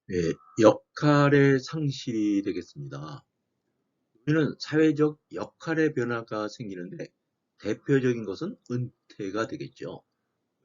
네, 역할의 상실이 되겠습니다. 우리는 사회적 역할의 변화가 생기는데 대표적인 것은 은퇴가 되겠죠.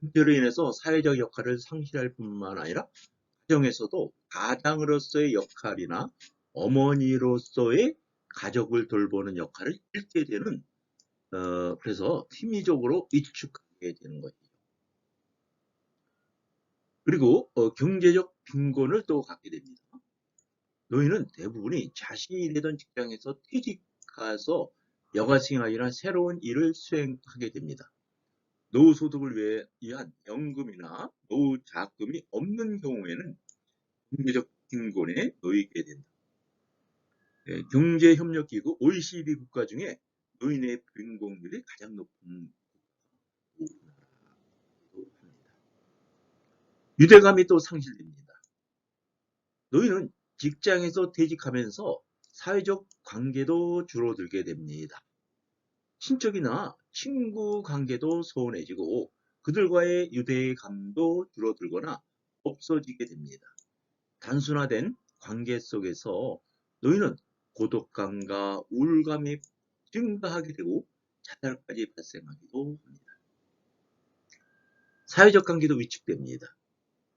은퇴로 인해서 사회적 역할을 상실할 뿐만 아니라 가정에서도 가장으로서의 역할이나 어머니로서의 가족을 돌보는 역할을 잃게 되는 그래서 심리적으로 위축하게 되는 거죠. 그리고 경제적 빈곤을 또 갖게 됩니다. 노인은 대부분이 자신이 일하던 직장에서 퇴직해서 여가생활이나 새로운 일을 수행하게 됩니다. 노후소득을 위한 연금이나 노후자금이 없는 경우에는 경제적 빈곤에 놓이게 된다. 경제협력기구 OECD 국가 중에 노인의 빈곤율이 가장 높은 국가이기도 합니다. 유대감이 또 상실됩니다. 노인은 직장에서 퇴직하면서 사회적 관계도 줄어들게 됩니다. 친척이나 친구 관계도 소원해지고 그들과의 유대감도 줄어들거나 없어지게 됩니다. 단순화된 관계 속에서 노인은 고독감과 우울감이 증가하게 되고 자살까지 발생하기도 합니다. 사회적 관계도 위축됩니다.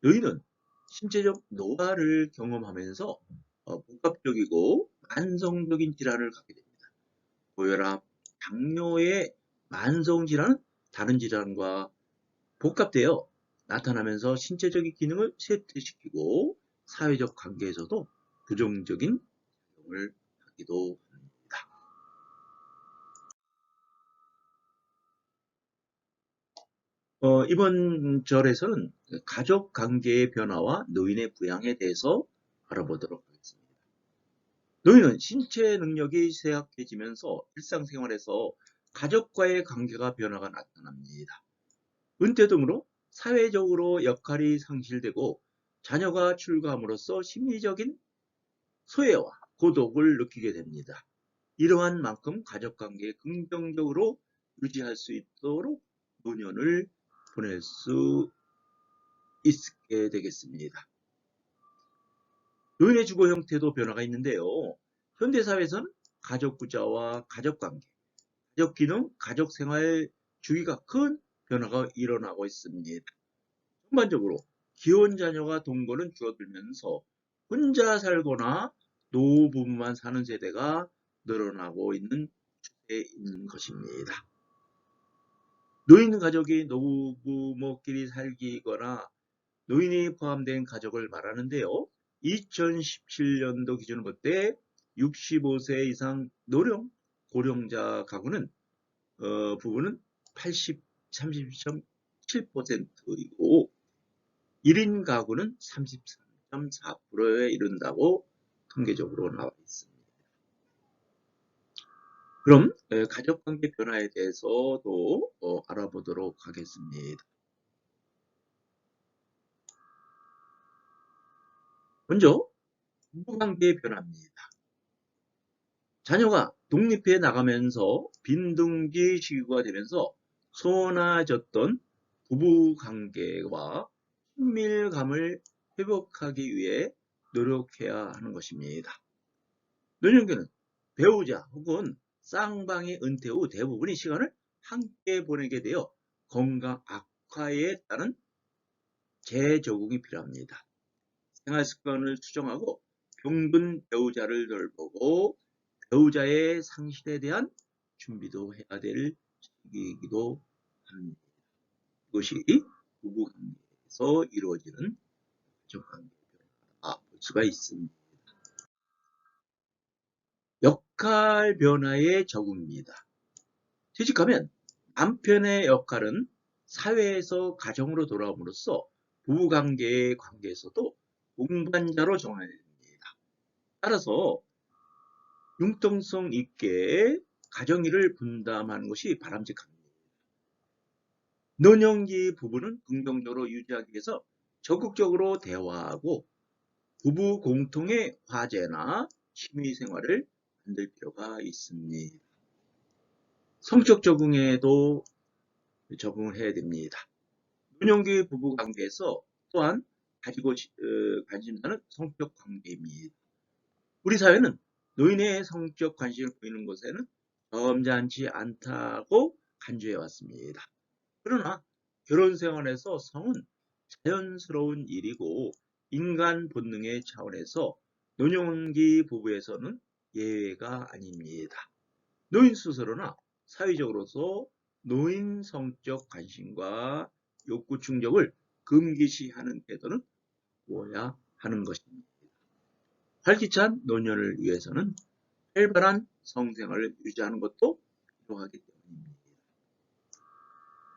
노인은 신체적 노화를 경험하면서 복합적이고 만성적인 질환을 갖게 됩니다. 고혈압, 당뇨의 만성 질환은 다른 질환과 복합되어 나타나면서 신체적인 기능을 쇠퇴시키고 사회적 관계에서도 부정적인 작용을 하기도 합니다. 이번 절에서는 가족 관계의 변화와 노인의 부양에 대해서 알아보도록 하겠습니다. 노인은 신체 능력이 쇠약해지면서 일상생활에서 가족과의 관계가 변화가 나타납니다. 은퇴 등으로 사회적으로 역할이 상실되고 자녀가 출가함으로써 심리적인 소외와 고독을 느끼게 됩니다. 이러한 만큼 가족관계에 긍정적으로 유지할 수 있도록 노년을 보낼 수 있게 되겠습니다. 노인의 주거 형태도 변화가 있는데요. 현대사회에서는 가족구조와 가족관계, 가족기능, 가족생활 주기가 큰 변화가 일어나고 있습니다. 전반적으로 기혼 자녀가 동거는 줄어들면서 혼자 살거나 노부부만 사는 세대가 늘어나고 있는 추세인 것입니다. 노인 가족이 노부모끼리 살기거나 노인이 포함된 가족을 말하는데요. 2017년도 기준으로 볼 때 65세 이상 고령자 가구는 부분은 30.7%이고 1인 가구는 33.4%에 이른다고 통계적으로 나와 있습니다. 그럼 가족관계 변화에 대해서도 알아보도록 하겠습니다. 먼저 부부관계의 변화입니다. 자녀가 독립해 나가면서 빈둥지 시기가 되면서 소원해졌던 부부관계와 친밀감을 회복하기 위해 노력해야 하는 것입니다. 노년기는 배우자 혹은 쌍방이 은퇴 후 대부분의 시간을 함께 보내게 되어 건강 악화에 따른 재적응이 필요합니다. 생활 습관을 수정하고 병든 배우자를 돌보고 배우자의 상실에 대한 준비도 해야 될 시기이기도 합니다. 이것이 부부관계에서 이루어지는 가족관계 변화가 볼 수가 있습니다. 역할 변화에 적응입니다. 퇴직하면 남편의 역할은 사회에서 가정으로 돌아옴으로써 부부관계의 관계에서도 동반자로 정해야 됩니다. 따라서 융통성 있게 가정일을 분담하는 것이 바람직합니다. 노년기 부부는 긍정적으로 유지하기 위해서 적극적으로 대화하고 부부 공통의 화제나 취미 생활을 만들 필요가 있습니다. 성적 적응에도 적응을 해야 됩니다. 노년기 부부 관계에서 또한 가지고 관심사는 성적 관계입니다. 우리 사회는 노인의 성적 관심을 보이는 것에는 점잖지 않다고 간주해 왔습니다. 그러나 결혼 생활에서 성은 자연스러운 일이고 인간 본능의 차원에서 노년기 부부에서는 예외가 아닙니다. 노인 스스로나 사회적으로서 노인 성적 관심과 욕구 충족을 금기시하는 태도는 보여야 하는 것입니다. 활기찬 노년을 위해서는 활발한 성생활을 유지하는 것도 필요하기 때문입니다.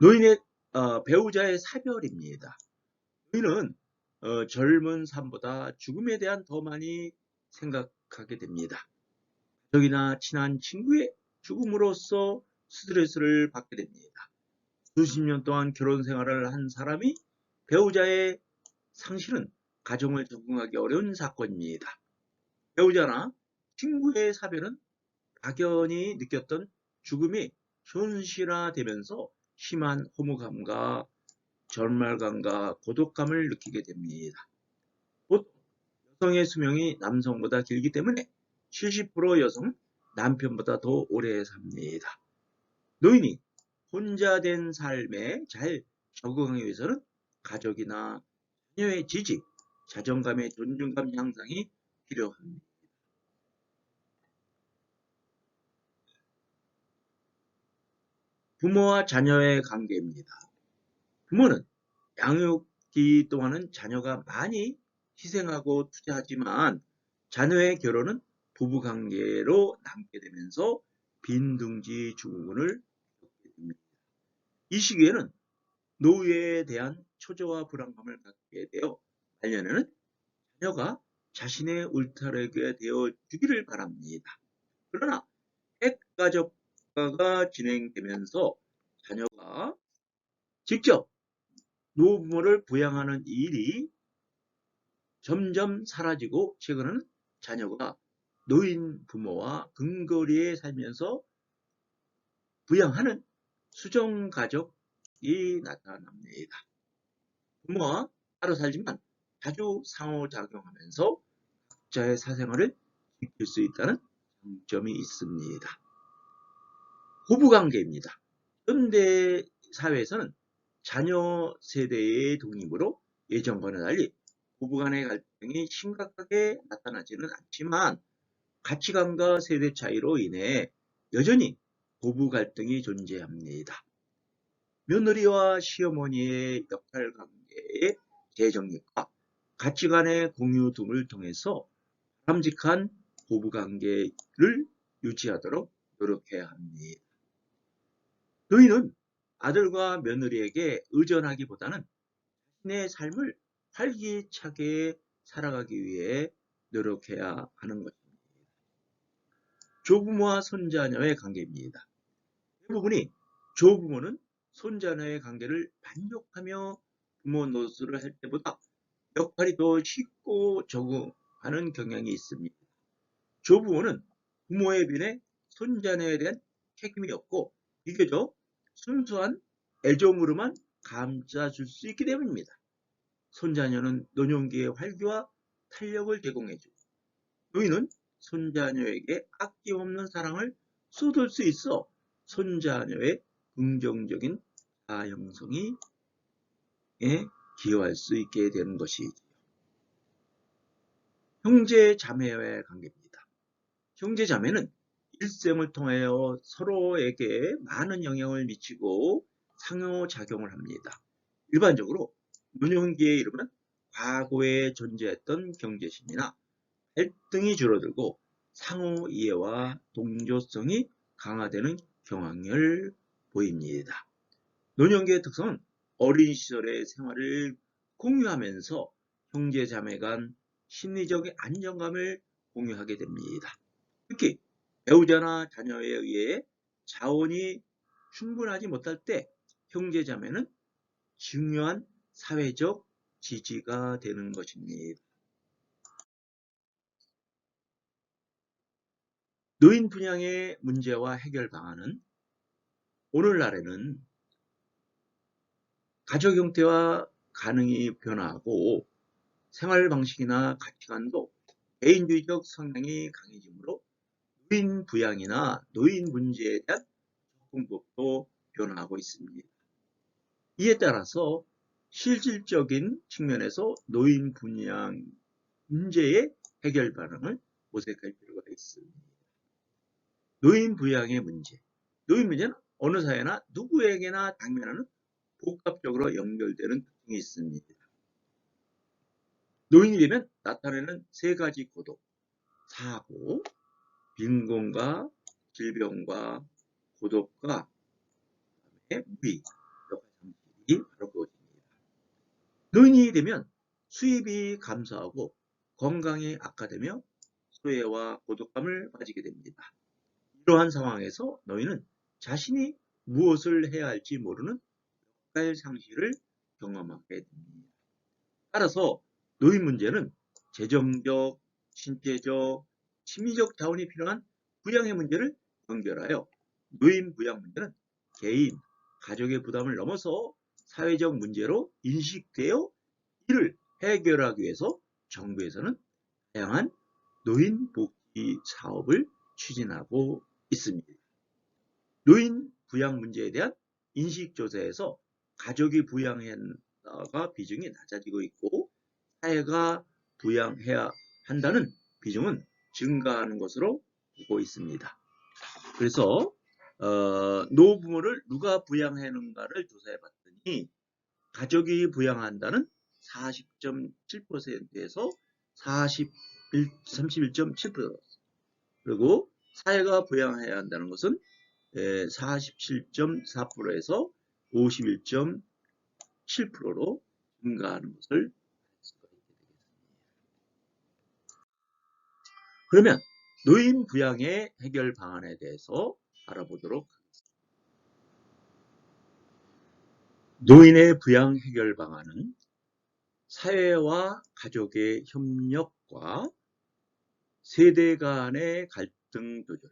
노인의 배우자의 사별입니다. 노인은 젊은 삶보다 죽음에 대한 더 많이 생각하게 됩니다. 가족이나 친한 친구의 죽음으로써 스트레스를 받게 됩니다. 수십 년 동안 결혼 생활을 한 사람이 배우자의 상실은 가정을 적응하기 어려운 사건입니다. 배우자나 친구의 사별은 막연히 느꼈던 죽음이 현실화되면서 심한 허무감과 절망감과 고독감을 느끼게 됩니다. 보통 여성의 수명이 남성보다 길기 때문에 70% 여성은 남편보다 더 오래 삽니다. 노인이 혼자 된 삶에 잘 적응하기 위해서는 가족이나 자녀의 지지, 자존감의 존중감 향상이 필요합니다. 부모와 자녀의 관계입니다. 부모는 양육기 동안은 자녀가 많이 희생하고 투자하지만 자녀의 결혼은 부부관계로 남게 되면서 빈둥지 증후군을 겪게 됩니다. 이 시기에는 노후에 대한 초조와 불안감을 갖게 되어 말년에는 자녀가 자신의 울타리가 되어주기를 바랍니다. 그러나 핵가족화가 진행되면서 자녀가 직접 노부모를 부양하는 일이 점점 사라지고 최근에는 자녀가 노인 부모와 근거리에 살면서 부양하는 수정가족이 나타납니다. 부모와 따로 살지만 자주 상호작용하면서 각자의 사생활을 지킬 수 있다는 장점이 있습니다. 고부관계입니다. 현대 사회에서는 자녀 세대의 독립으로 예전과는 달리 부부간의 갈등이 심각하게 나타나지는 않지만 가치관과 세대 차이로 인해 여전히 부부 갈등이 존재합니다. 며느리와 시어머니의 역할 관계의 재정립과 가치관의 공유 등을 통해서 바람직한 부부 관계를 유지하도록 노력해야 합니다. 노인은 아들과 며느리에게 의존하기보다는 자신의 삶을 활기차게 살아가기 위해 노력해야 하는 것입니다. 조부모와 손자녀의 관계입니다. 대부분이 조부모는 손자녀의 관계를 만족하며 부모 노릇을 할 때보다 역할이 더 쉽고 적응하는 경향이 있습니다. 조부모는 부모에 비해 손자녀에 대한 책임이 없고 비교적 순수한 애정으로만 감싸줄 수 있기 때문입니다. 손자녀는 노년기의 활기와 탄력을 제공해주고 노인은 손자녀에게 아낌없는 사랑을 쏟을 수 있어 손자녀의 긍정적인 자아 형성에 기여할 수 있게 되는 것이지요. 형제 자매와의 관계입니다. 형제 자매는 일생을 통하여 서로에게 많은 영향을 미치고 상호작용을 합니다. 일반적으로 노년기에 이르면 과거에 존재했던 경계심이나 갈등이 줄어들고 상호 이해와 동조성이 강화되는 경향을 보입니다. 노년기의 특성은 어린 시절의 생활을 공유하면서 형제 자매 간 심리적 안정감을 공유하게 됩니다. 특히 배우자나 자녀에 의해 자원이 충분하지 못할 때 형제 자매는 중요한 사회적 지지가 되는 것입니다. 노인 분양의 문제와 해결 방안은 오늘날에는 가족 형태와 가능이 변화하고 생활 방식이나 가치관도 개인주의적 성향이 강해지므로 노인 부양이나 노인 문제에 대한 접근법도 변화하고 있습니다. 이에 따라서 실질적인 측면에서 노인 부양 문제의 해결 방안을 모색할 필요가 있습니다. 노인 부양의 문제. 노인 문제는 어느 사회나 누구에게나 당면하는 복합적으로 연결되는 특징이 있습니다. 노인이 되면 나타내는 세 가지 고독, 사고, 빈곤과 질병과 고독과 무위, 여가 상실이 바로 그것입니다. 노인이 되면 수입이 감소하고 건강이 악화되며 소외와 고독감을 가지게 됩니다. 이러한 상황에서 노인은 자신이 무엇을 해야 할지 모르는 역할 상실을 경험하게 됩니다. 따라서 노인 문제는 재정적, 신체적, 심리적 자원이 필요한 부양의 문제를 연결하여 노인 부양 문제는 개인, 가족의 부담을 넘어서 사회적 문제로 인식되어 이를 해결하기 위해서 정부에서는 다양한 노인 복지 사업을 추진하고 있습니다. 노인 부양 문제에 대한 인식조사에서 가족이 부양해야가 비중이 낮아지고 있고 사회가 부양해야 한다는 비중은 증가하는 것으로 보고 있습니다. 그래서 노부모를 누가 부양하는가를 조사해 봤더니 가족이 부양한다는 40.7%에서 31.7%, 그리고 사회가 부양해야 한다는 것은 47.4%에서 51.7%로 증가하는 것을 알 수가 있게 되겠습니다. 그러면 노인 부양의 해결 방안에 대해서 알아보도록 하겠습니다. 노인의 부양 해결 방안은 사회와 가족의 협력과 세대 간의 갈등 조절,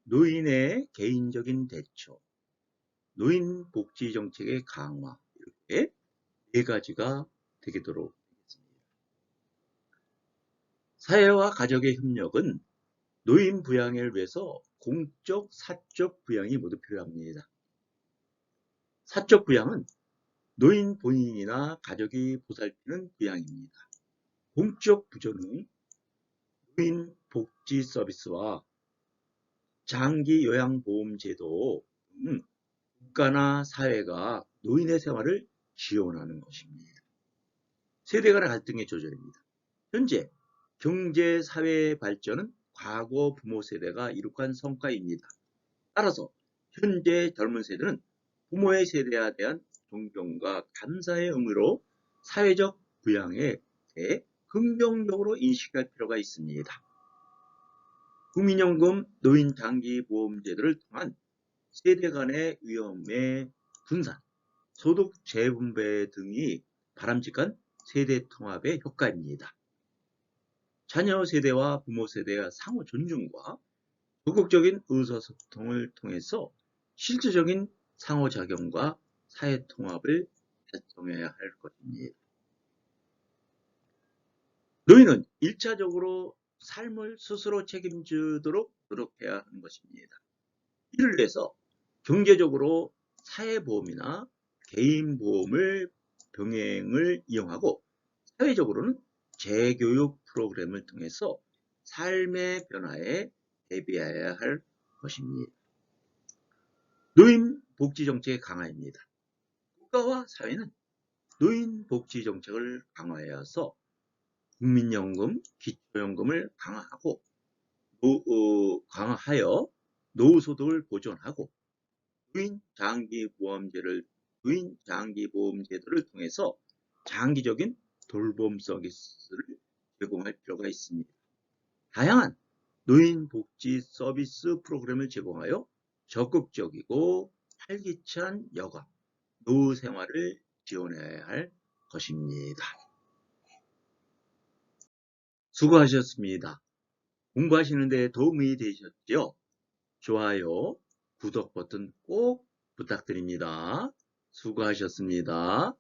노인의 개인적인 대처, 노인 복지 정책의 강화, 이렇게 네 가지가 되도록 하겠습니다. 사회와 가족의 협력은 노인 부양을 위해서 공적, 사적 부양이 모두 필요합니다. 사적 부양은 노인 본인이나 가족이 보살피는 부양입니다. 공적 부조는 노인 복지 서비스와 장기 요양보험제도 등 국가나 사회가 노인의 생활을 지원하는 것입니다. 세대 간의 갈등의 조절입니다. 현재 경제, 사회 발전은 과거 부모 세대가 이룩한 성과입니다. 따라서 현재 젊은 세대는 부모의 세대에 대한 존경과 감사의 의미로 사회적 부양에 대해 긍정적으로 인식할 필요가 있습니다. 국민연금, 노인장기보험제도를 통한 세대 간의 위험의 분산, 소득 재분배 등이 바람직한 세대 통합의 효과입니다. 자녀 세대와 부모 세대의 상호 존중과 적극적인 의사소통을 통해서 실질적인 상호작용과 사회통합을 달성해야 할 것입니다. 노인은 1차적으로 삶을 스스로 책임지도록 노력해야 하는 것입니다. 이를 위해서 경제적으로 사회보험이나 개인보험을 병행을 이용하고 사회적으로는 재교육 프로그램을 통해서 삶의 변화에 대비해야 할 것입니다. 노인 복지 정책의 강화입니다. 국가와 사회는 노인 복지 정책을 강화해서 국민연금, 기초연금을 강화하여 노후소득을 보존하고 노인 장기보험제도를 통해서 장기적인 돌봄 서비스를 제공할 필요가 있습니다. 다양한 노인 복지 서비스 프로그램을 제공하여 적극적이고 활기찬 여가, 노후 생활을 지원해야 할 것입니다. 수고하셨습니다. 공부하시는 데 도움이 되셨죠? 좋아요, 구독 버튼 꼭 부탁드립니다. 수고하셨습니다.